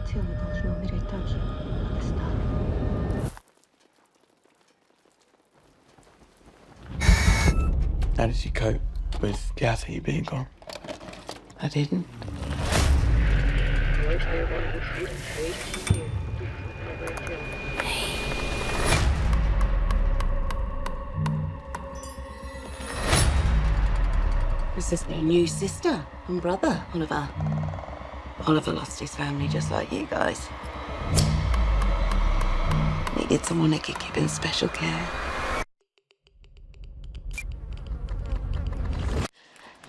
Cijelo должно умереть так же, как и стало. How did you cope with Kathy being gone? I didn't. This is their new sister and brother, Oliver. Oliver lost his family just like you guys. Needed someone that could keep in special care.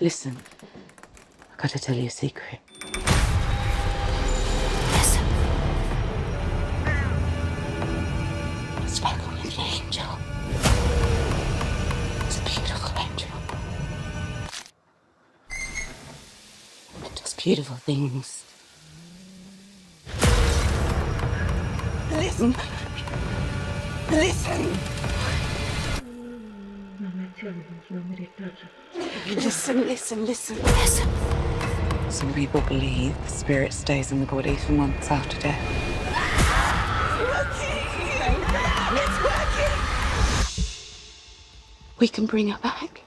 Listen, I've got to tell you a secret. Listen. It's like an angel. It's a beautiful angel. It does beautiful things. Listen. Listen. Listen. Some people believe the spirit stays in the body for months after death. It's working! We can bring her back.